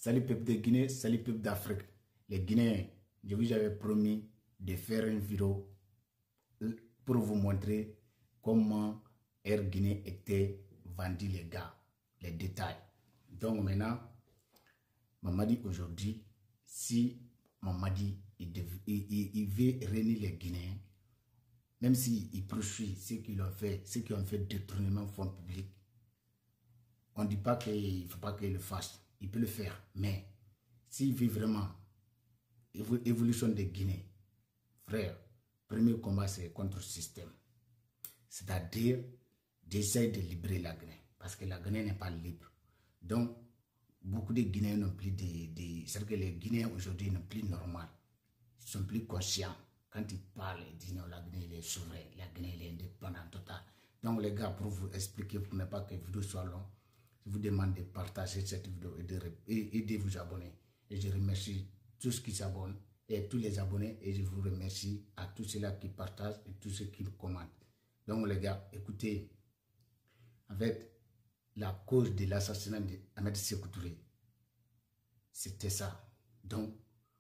Salut peuple de Guinée, salut peuple d'Afrique. Les Guinéens, je vous avais promis de faire une vidéo pour vous montrer comment Air Guinée était vendu les gars, les détails. Donc maintenant, Mamadi aujourd'hui, si Mamadi il veut réunir les Guinéens, même s'il poursuit ceux qui ont fait détournement de fonds publics, on ne dit pas qu'il ne faut pas qu'il le fasse. Il peut le faire, mais s'il veut vraiment évolution de Guinée, frère, premier combat c'est contre le système. C'est-à-dire d'essayer de libérer la Guinée, parce que la Guinée n'est pas libre. Donc, beaucoup de Guinéens n'ont plus c'est-à-dire que les Guinéens aujourd'hui n'ont plus normal. Ils sont plus conscients. Quand ils parlent, ils disent non, la Guinée est souveraine, la Guinée est indépendante totale. Donc les gars, pour vous expliquer, pour ne pas que la vidéo soit longue, je vous demande de partager cette vidéo et de vous abonner. Et je remercie tous ceux qui s'abonnent et tous les abonnés. Et je vous remercie à tous ceux-là qui partagent et tous ceux qui commentent. Donc les gars, écoutez, en fait, la cause de l'assassinat d'Ahmed Sékou Touré, c'était ça. Donc,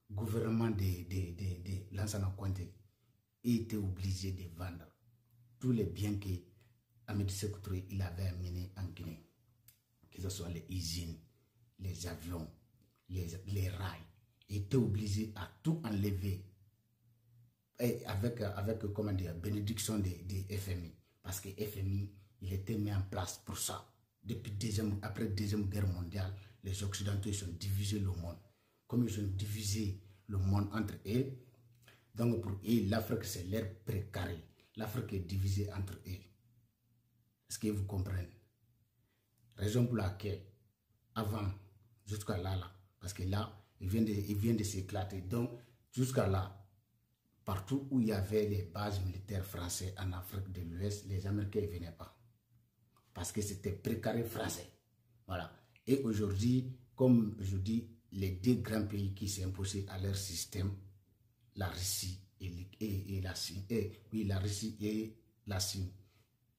le gouvernement de Lansana Conté était obligé de vendre tous les biens que Ahmed Sékou Touré il avait amenés en Guinée. Que ce soit les usines, les avions, les rails. Il était obligé à tout enlever. Et avec comment dire, bénédiction de FMI. Parce que FMI, il était mis en place pour ça. Depuis après la Deuxième Guerre mondiale, les Occidentaux ils ont divisé le monde. Comme ils ont divisé le monde entre eux, donc pour eux, l'Afrique c'est l'air précaré. L'Afrique est divisée entre eux. Est-ce que vous comprenez? Raison pour laquelle, avant, jusqu'à là, parce que là, il vient de s'éclater. Donc, jusqu'à là, partout où il y avait les bases militaires françaises en Afrique de l'Ouest, les Américains ne venaient pas. Parce que c'était précaré français. Voilà. Et aujourd'hui, comme je dis, les deux grands pays qui s'imposaient à leur système, la Russie et la Chine. Oui, la Russie et la Chine.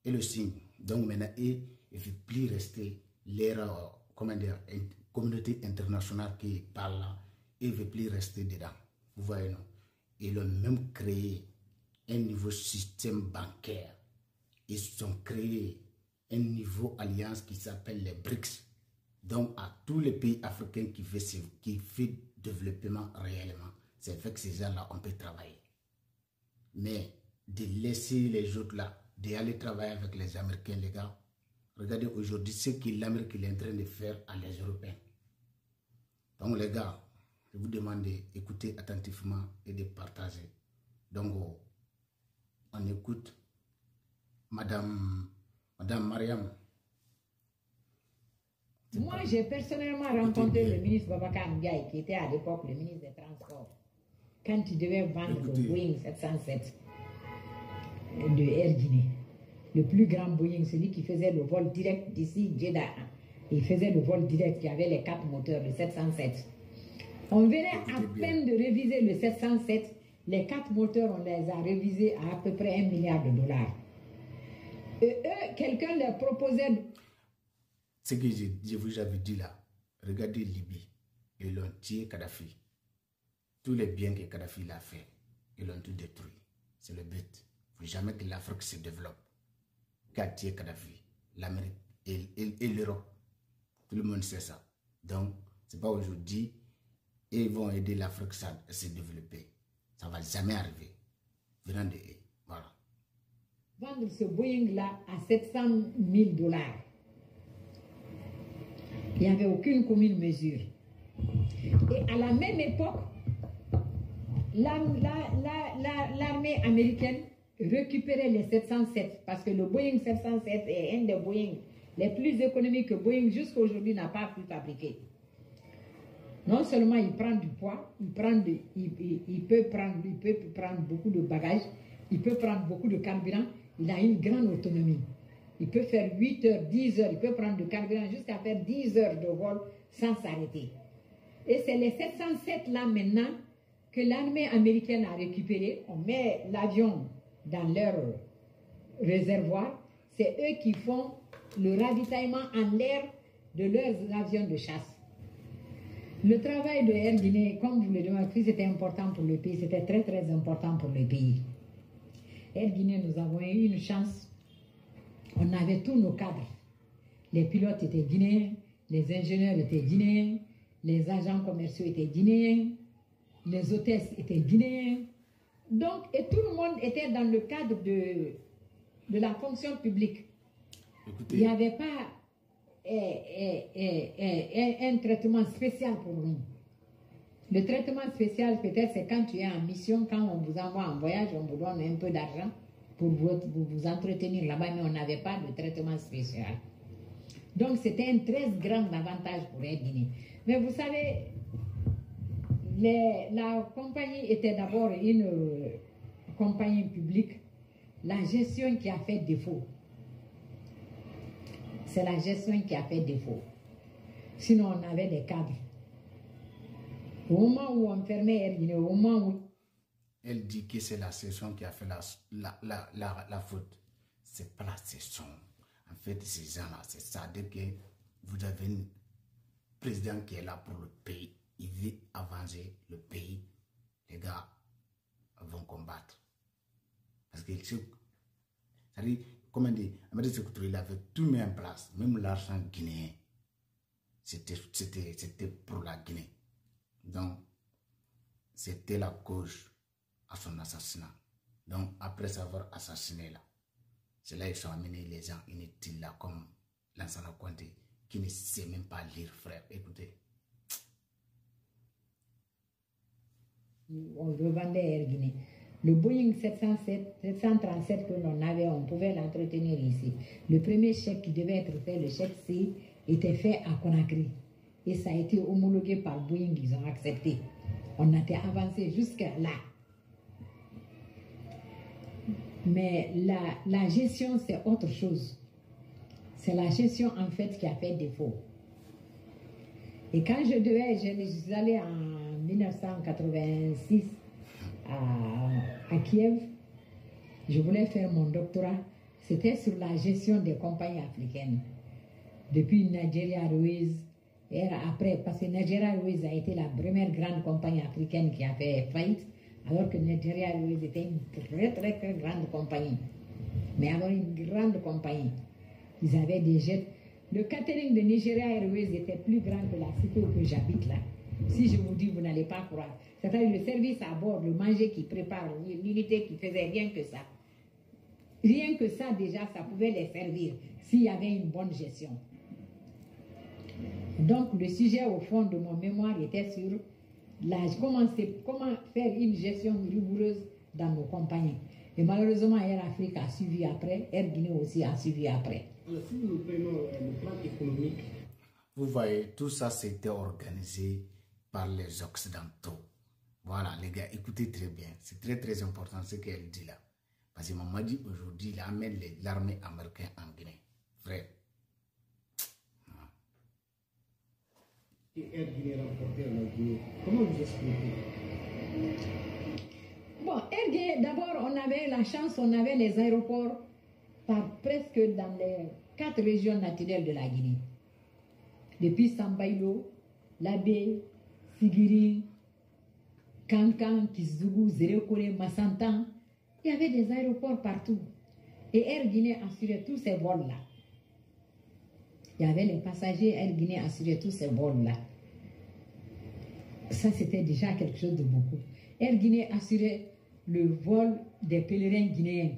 Et le Chine. Donc maintenant, il ne veut plus rester leur communauté internationale qui parle là. Il ne veut plus rester dedans. Vous voyez, non? Ils ont même créé un nouveau système bancaire. Ils ont créé un nouveau alliance qui s'appelle les BRICS. Donc, à tous les pays africains qui fait développement réellement, c'est avec ces gens-là on peut travailler. Mais de laisser les autres là, d'aller travailler avec les Américains, les gars, regardez aujourd'hui ce que l'Amérique est en train de faire à les Européens. Donc, les gars, je vous demande d'écouter attentivement et de partager. Donc, on écoute Madame Mariam. Moi, j'ai personnellement rencontré le ministre Babacar Ndiaye, qui était à l'époque le ministre des Transports, quand il devait vendre le Boeing 707 de Air Guinée. Le plus grand Boeing, celui qui faisait le vol direct d'ici, Jeddah. Il faisait le vol direct, il y avait les 4 moteurs, le 707. On venait à peine de réviser le 707. Les 4 moteurs, on les a révisés à peu près 1 milliard de dollars. Et eux, quelqu'un leur proposait... Ce que je vous avais dit là, regardez Libye, ils l'ont tué Kadhafi. Tous les biens que Kadhafi a fait, ils l'ont tout détruit. C'est le but. Il ne faut jamais que l'Afrique se développe. Qu'a tué Kadhafi, l'Amérique et l'Europe. Tout le monde sait ça. Donc, ce n'est pas aujourd'hui, ils vont aider l'Afrique à se développer. Ça ne va jamais arriver. Venant de eux. Voilà. Vendre ce Boeing-là à 700 000 dollars. Il n'y avait aucune commune mesure. Et à la même époque, l'armée américaine récupérait les 707 parce que le Boeing 707 est un des Boeing les plus économiques que Boeing jusqu'à aujourd'hui n'a pas pu fabriquer. Non seulement il prend du poids, il peut prendre beaucoup de bagages, il peut prendre beaucoup de carburant, il a une grande autonomie. Il peut faire 8 heures, 10 heures, il peut prendre du carburant jusqu'à faire 10 heures de vol sans s'arrêter. Et c'est les 707 là maintenant que l'armée américaine a récupéré. On met l'avion dans leur réservoir. C'est eux qui font le ravitaillement en l'air de leurs avions de chasse. Le travail de Air Guinée, comme vous le demandez, c'était important pour le pays, c'était très très important pour le pays. Air Guinée, nous avons eu une chance, on avait tous nos cadres. Les pilotes étaient guinéens, les ingénieurs étaient guinéens, les agents commerciaux étaient guinéens, les hôtesses étaient guinéens. Donc, et tout le monde était dans le cadre de la fonction publique. Écoutez, Il n'y avait pas un traitement spécial pour nous. Le traitement spécial, peut-être, c'est quand tu es en mission, quand on vous envoie en voyage, on vous donne un peu d'argent pour vous entretenir là-bas, mais on n'avait pas de traitement spécial. Donc, c'était un très grand avantage pour Air Guinée. Mais vous savez, la compagnie était d'abord une compagnie publique. La gestion qui a fait défaut. C'est la gestion qui a fait défaut. Sinon, on avait des cadres. Au moment où on fermait Air Guinée, au moment où... Elle dit que c'est la session qui a fait la faute. C'est pas la session. En fait, ces gens-là, c'est ça. Dès que vous avez un président qui est là pour le pays, il veut avancer le pays, les gars vont combattre. Parce que, c'est-à-dire, comment dire, Amadou Sékou Touré, il avait tout mis en place, même l'argent guinéen. C'était pour la Guinée. Donc, c'était la cause à son assassinat. Donc, après avoir assassiné là, c'est là qu'ils sont amenés les gens inutiles là, comme Lansana Conté, qui ne sait même pas lire, frère. Écoutez. On revendait Air Guinée. Le Boeing 737 que l'on avait, on pouvait l'entretenir ici. Le premier chèque qui devait être fait, le chèque C, était fait à Conakry. Et ça a été homologué par Boeing, ils ont accepté. On a été avancé jusqu'à là. Mais la gestion, c'est autre chose. C'est la gestion, en fait, qui a fait défaut. Et quand je suis allée en 1986 à Kiev, je voulais faire mon doctorat. C'était sur la gestion des compagnies africaines. Depuis Nigeria Airways, et après, parce que Nigeria Airways a été la première grande compagnie africaine qui a fait faillite, alors que Nigeria Airways était une très très grande compagnie. Mais avant une grande compagnie, ils avaient des jets. Le catering de Nigeria Airways était plus grand que la cité où j'habite là. Si je vous dis, vous n'allez pas croire. C'est-à-dire le service à bord, le manger qui prépare, l'unité qui faisait rien que ça. Rien que ça, déjà, ça pouvait les servir s'il y avait une bonne gestion. Donc, le sujet au fond de mon mémoire était sur comment faire une gestion rigoureuse dans nos compagnies. Et malheureusement, Air Afrique a suivi après, Air Guinée aussi a suivi après. Alors, si nous prenons le plan économique, vous voyez, tout ça c'était organisé par les Occidentaux. Voilà, les gars, écoutez très bien. C'est très très important ce qu'elle dit là. Parce que maman dit aujourd'hui, il amène l'armée américaine en Guinée. Frère. et Air Guinée remporté la Guinée, comment vous expliquez? Bon, Air Guinée, d'abord, on avait la chance, on avait les aéroports presque dans les 4 régions naturelles de la Guinée. Depuis Sambailo, Labé, Sigiri, Kankan, Kizougou, Zérekore, Massantan, il y avait des aéroports partout. Et Air Guinée assurait tous ces vols-là. Il y avait les passagers, Air Guinée assurait tous ces vols-là. Ça, c'était déjà quelque chose de beaucoup. Air Guinée assurait le vol des pèlerins guinéens.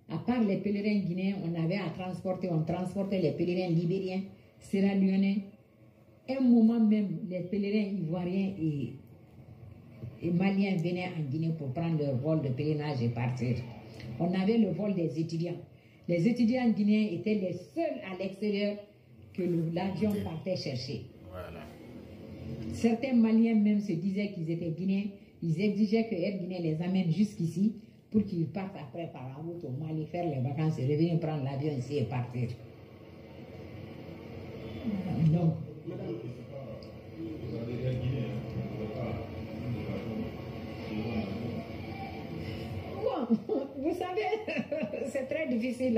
À part les pèlerins guinéens, on avait à transporter, on transportait les pèlerins libériens, sierra-léonais. Un moment même, les pèlerins ivoiriens et maliens venaient en Guinée pour prendre leur vol de pèlerinage et partir. On avait le vol des étudiants. Les étudiants guinéens étaient les seuls à l'extérieur que l'avion partait chercher. Voilà. Certains Maliens même se disaient qu'ils étaient Guinéens. Ils exigeaient que Air Guinée les amène jusqu'ici pour qu'ils partent après par la route au Mali, faire les vacances et revenir prendre l'avion ici et partir. Donc, bon, vous savez, c'est très difficile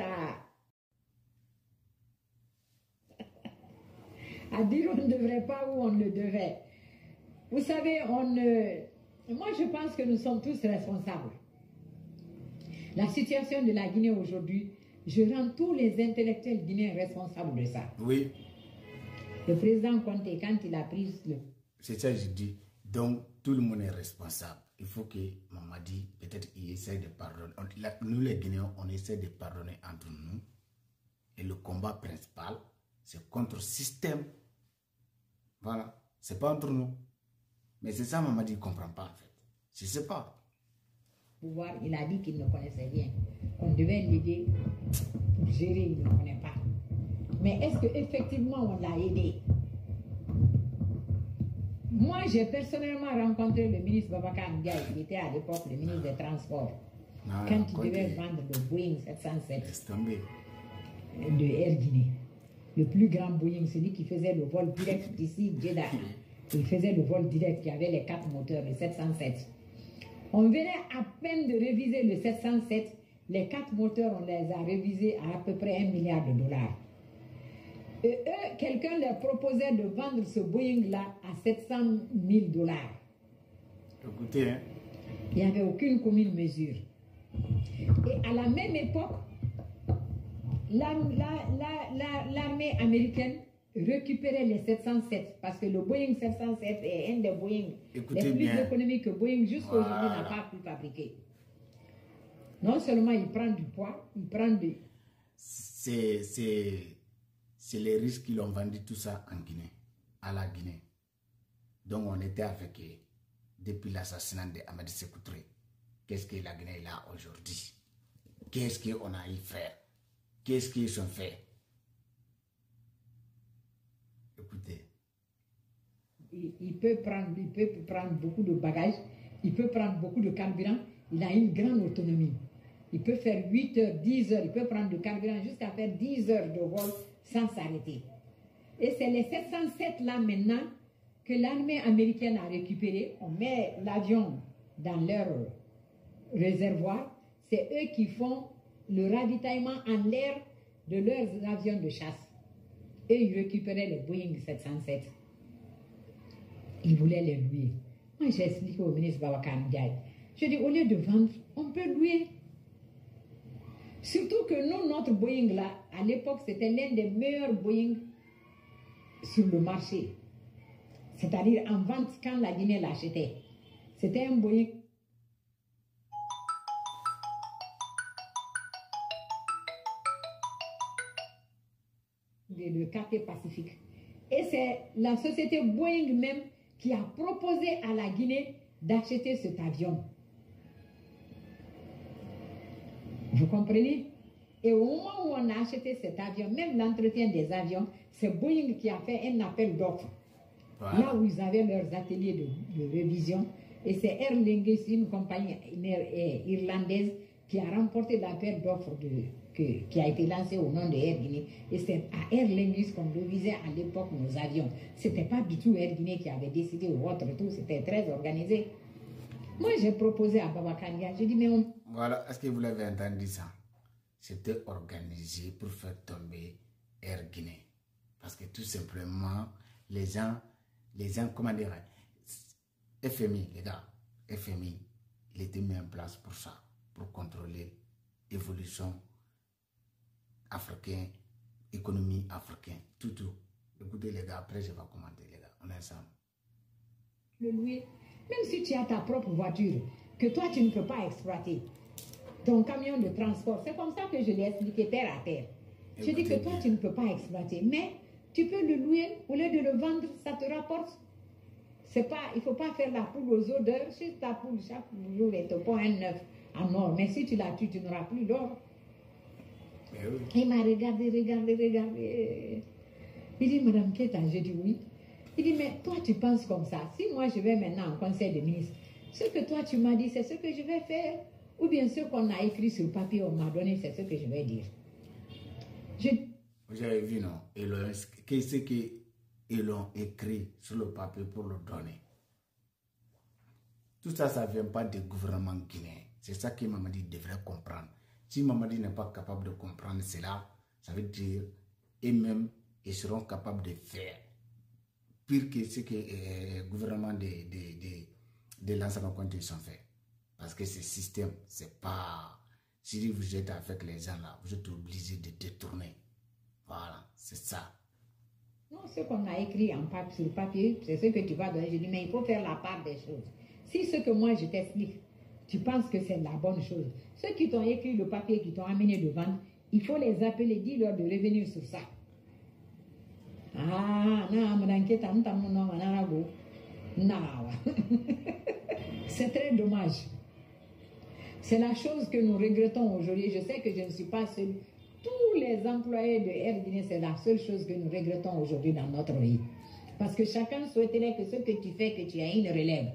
à dire on ne devrait pas ou on le devait. Vous savez, moi je pense que nous sommes tous responsables. La situation de la Guinée aujourd'hui, je rends tous les intellectuels guinéens responsables de ça. Oui. Le président Conte, quand il a pris le... C'est ça que je dis. Donc, tout le monde est responsable. Il faut que Mamadi, peut-être, il essaie de pardonner. Nous, les Guinéens, on essaie de pardonner entre nous. Et le combat principal, c'est contre le système. Voilà. C'est pas entre nous. Mais c'est ça, Mamadi ne comprend pas, en fait. Je ne sais pas. Pouvoir, il a dit qu'il ne connaissait rien. On devait l'aider pour gérer, il ne connaît pas. Mais est-ce qu'effectivement on l'a aidé? Moi, j'ai personnellement rencontré le ministre Babacar Ndiaye, qui était à l'époque le ministre des Transports, quand il devait vendre le Boeing 707 de Air Guinée. Le plus grand Boeing, celui qui faisait le vol direct d'ici, Jeddah. Il faisait le vol direct, qui avait les 4 moteurs, le 707. On venait à peine de réviser le 707. Les 4 moteurs, on les a révisés à peu près $1 milliard. Et eux, quelqu'un leur proposait de vendre ce Boeing-là à $700 000. Écoutez, hein. Il n'y avait aucune commune mesure. Et à la même époque, l'armée américaine récupérait les 707 parce que le Boeing 707 est un des Boeing les plus économiques que Boeing jusqu'à aujourd'hui n'a pas pu fabriquer. Non seulement il prend du poids, il prend du... C'est les risques qui l'ont vendu tout ça en Guinée, à la Guinée. Donc on était avec eux depuis l'assassinat d'Amadi Sékou Touré. Qu'est-ce que la Guinée est là aujourd'hui? Qu'est-ce qu'on a y faire? Qu'est-ce qu'ils ont fait? Écoutez. Il peut prendre beaucoup de bagages, il peut prendre beaucoup de carburant, il a une grande autonomie. Il peut faire 8 heures, 10 heures, il peut prendre du carburant jusqu'à faire 10 heures de vol sans s'arrêter. Et c'est les 707 là maintenant que l'armée américaine a récupéré. On met l'avion dans leur réservoir. C'est eux qui font le ravitaillement en l'air de leurs avions de chasse. Et ils récupéraient les Boeing 707. Ils voulaient les louer. Moi, j'ai expliqué au ministre Babacar Ndiaye. Je dis, au lieu de vendre, on peut louer. Surtout que nous, notre Boeing là, à l'époque, c'était l'un des meilleurs Boeing sur le marché. C'est-à-dire en vente quand la Guinée l'achetait. C'était un Boeing. Le quartier Pacifique. Et c'est la société Boeing même qui a proposé à la Guinée d'acheter cet avion. Vous comprenez? Et au moment où on a acheté cet avion, même l'entretien des avions, c'est Boeing qui a fait un appel d'offres. Voilà. Là où ils avaient leurs ateliers de révision. Et c'est Aer Lingus, une compagnie irlandaise, qui a remporté l'appel d'offres qui a été lancé au nom de Air Guinée. Et c'est à Aer Lingus qu'on révisait à l'époque nos avions. C'était pas du tout Air Guinée qui avait décidé ou autre tout, c'était très organisé. Moi, j'ai proposé à Babacar Ndiaye, j'ai dit, mais on... Voilà, est-ce que vous l'avez entendu ça? C'était organisé pour faire tomber Air Guinée. Parce que tout simplement, les gens, comment dire, FMI, les gars, FMI, il était mis en place pour ça, pour contrôler l'évolution africaine, économie africaine, tout. Écoutez les gars, après je vais commenter les gars, on est ensemble. Le louer, même si tu as ta propre voiture, que toi tu ne peux pas exploiter, ton camion de transport, c'est comme ça que je l'ai expliqué terre à terre. Je dis que toi tu ne peux pas exploiter, mais tu peux le louer, au lieu de le vendre, ça te rapporte. C'est pas, il ne faut pas faire la poule aux odeurs. Si ta poule, chaque jour, elle te pond un œuf en or. Mais si tu la tues, tu n'auras plus d'or. Oui. Il m'a regardé. Il dit, Madame Keta, j'ai dit oui. Il dit, mais toi, tu penses comme ça. Si moi, je vais maintenant en conseil de ministre, ce que toi, tu m'as dit, c'est ce que je vais faire. Ou bien ce qu'on a écrit sur le papier, on m'a donné, c'est ce que je vais dire. Vous avez vu, non? Qu'est-ce qu'ils l'ont écrit sur le papier pour le donner? Tout ça, ça ne vient pas du gouvernement guinéen. C'est ça que Mamadi devrait comprendre. Si Mamadi n'est pas capable de comprendre cela, ça veut dire eux-mêmes, ils seront capables de faire pire que ce que le gouvernement de Lansana Conté sont fait. Parce que ce système, c'est pas... Si vous êtes avec les gens là, vous êtes obligé de détourner. Voilà, c'est ça. Non, ce qu'on a écrit sur le papier, c'est ce que tu vas donner. Je dis, mais il faut faire la part des choses. Si ce que moi je t'explique, tu penses que c'est la bonne chose, ceux qui t'ont écrit le papier, qui t'ont amené devant, il faut les appeler, dis-leur de revenir sur ça. Ah, c'est très dommage. C'est la chose que nous regrettons aujourd'hui. Je sais que je ne suis pas seule. Tous les employés de Air Guinée, c'est la seule chose que nous regrettons aujourd'hui dans notre pays. Parce que chacun souhaiterait que ce que tu fais, que tu aies une relève.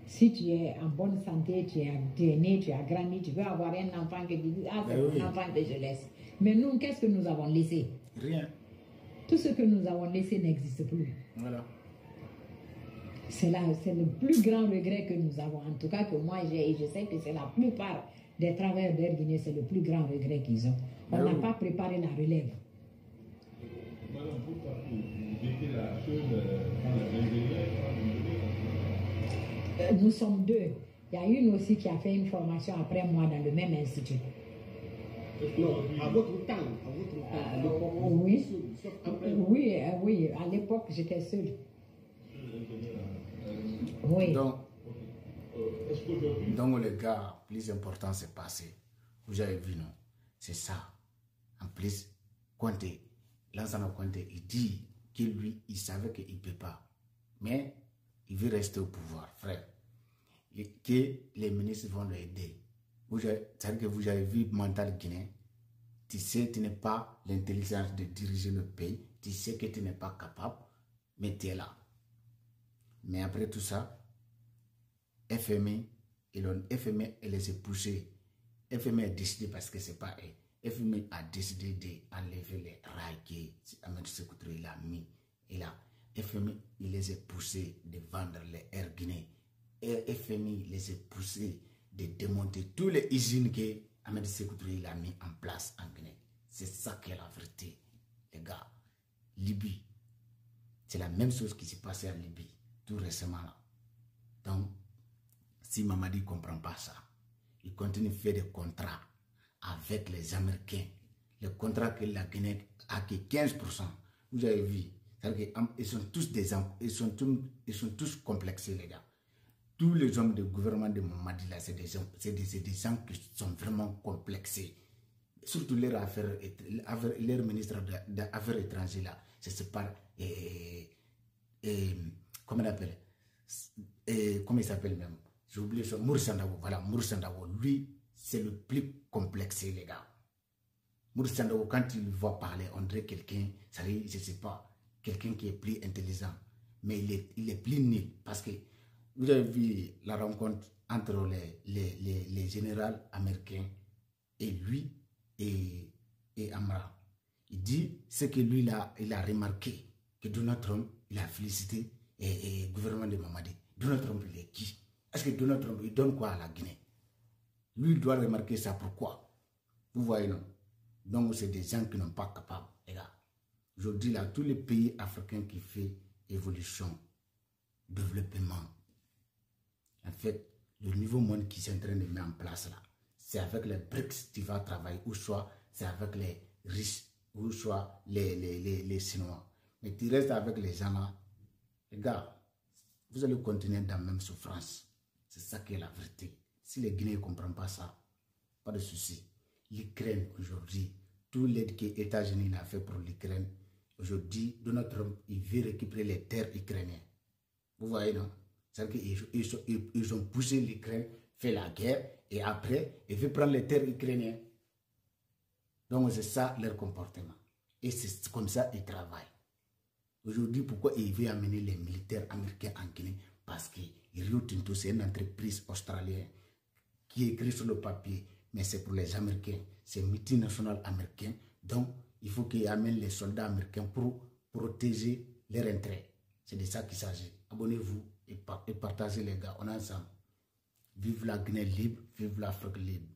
Si tu es en bonne santé, tu es né, tu as grandi, tu veux avoir un enfant que tu dis, ah, c'est mon enfant que je laisse. Mais nous, qu'est-ce que nous avons laissé? Rien. Tout ce que nous avons laissé n'existe plus. Voilà. C'est le plus grand regret que nous avons. En tout cas, que moi j'ai, et je sais que c'est la plupart des travailleurs d'Air Guinée, c'est le plus grand regret qu'ils ont. On n'a pas préparé la relève. Madame, pourquoi vous mettez la chose dans Nous sommes deux. Il y a une aussi qui a fait une formation après moi dans le même institut. Non, à votre temps. À l'époque, Oui. sauf après. Oui, à l'époque, j'étais seule. Oui. Donc, les gars, plus important, c'est passé. Vous avez vu, non? C'est ça. En plus, Conté, Lansana Conté, il dit que lui, il savait qu'il ne peut pas. Mais il veut rester au pouvoir, frère. Et que les ministres vont l'aider. C'est-à-dire que vous avez vu Mental Guinée. Tu sais, tu n'es pas l'intelligence de diriger le pays. Tu sais que tu n'es pas capable, mais tu es là. Mais après tout ça, FMI, elle les a poussés. FMI a décidé parce que c'est pas eux. FMI a décidé d'enlever les rails que Ahmed Sékou Touré l'a mis. Et là, FMI, il les a poussés de vendre les Air Guinée. Et FMI les a poussés de démonter toutes les usines que Ahmed Sékou Touré l'a mis en place en Guinée. C'est ça qui est la vérité, les gars. Libye, c'est la même chose qui s'est passée en Libye tout récemment là. Donc, si Mamadi ne comprend pas ça, il continue de faire des contrats avec les Américains. Le contrat que la Guinée a que 15%. Vous avez vu, ils sont tous ils sont tous complexés, les gars. Tous les hommes du gouvernement de Mamadi là, c'est des gens qui sont vraiment complexés. Surtout leur ministre des Affaires étrangères là, c'est par comment on appelle, comment il s'appelle même, j'ai oublié ça, Moursandago. Voilà, Moursandago, lui c'est le plus complexé, les gars. Moursandago, quand il voit parler, on dirait quelqu'un, ça veut dire, je sais pas, quelqu'un qui est plus intelligent, mais il est plus nul. Parce que vous avez vu la rencontre entre les généraux américains et lui et Amra. Il dit ce que lui là, il a remarqué, que Donald Trump, il a félicité le gouvernement de Mamadi. Donald Trump, il est qui? Est-ce que Donald Trump, il donne quoi à la Guinée? Lui, il doit remarquer ça. Pourquoi? Vous voyez, non? Donc, c'est des gens qui n'ont pas capables, les gars. Aujourd'hui, là, tous les pays africains qui font évolution, développement, en fait, le nouveau monde qui est en train de mettre en place, là, c'est avec les BRICS que tu vas travailler, ou soit c'est avec les riches, ou soit les Chinois. Mais tu restes avec les gens là, les gars, vous allez continuer dans la même souffrance. C'est ça qui est la vérité. Si les Guinéens ne comprennent pas ça, pas de souci. L'Ukraine aujourd'hui, tout l'aide que les États-Unis ont fait pour l'Ukraine, aujourd'hui, Donald Trump, il veut récupérer les terres ukrainiennes. Vous voyez, non? C'est-à-dire qu'ils ont poussé l'Ukraine, fait la guerre, et après, il veut prendre les terres ukrainiennes. Donc, c'est ça leur comportement. Et c'est comme ça qu'ils travaillent. Aujourd'hui, pourquoi il veut amener les militaires américains en Guinée? Parce que Rio Tinto, c'est une entreprise australienne qui est écrite sur le papier, mais c'est pour les Américains. C'est multinational américain. Donc, il faut qu'ils amènent les soldats américains pour protéger leurs intérêts. C'est de ça qu'il s'agit. Abonnez-vous et partagez, les gars. On est ensemble. Vive la Guinée libre, vive l'Afrique libre.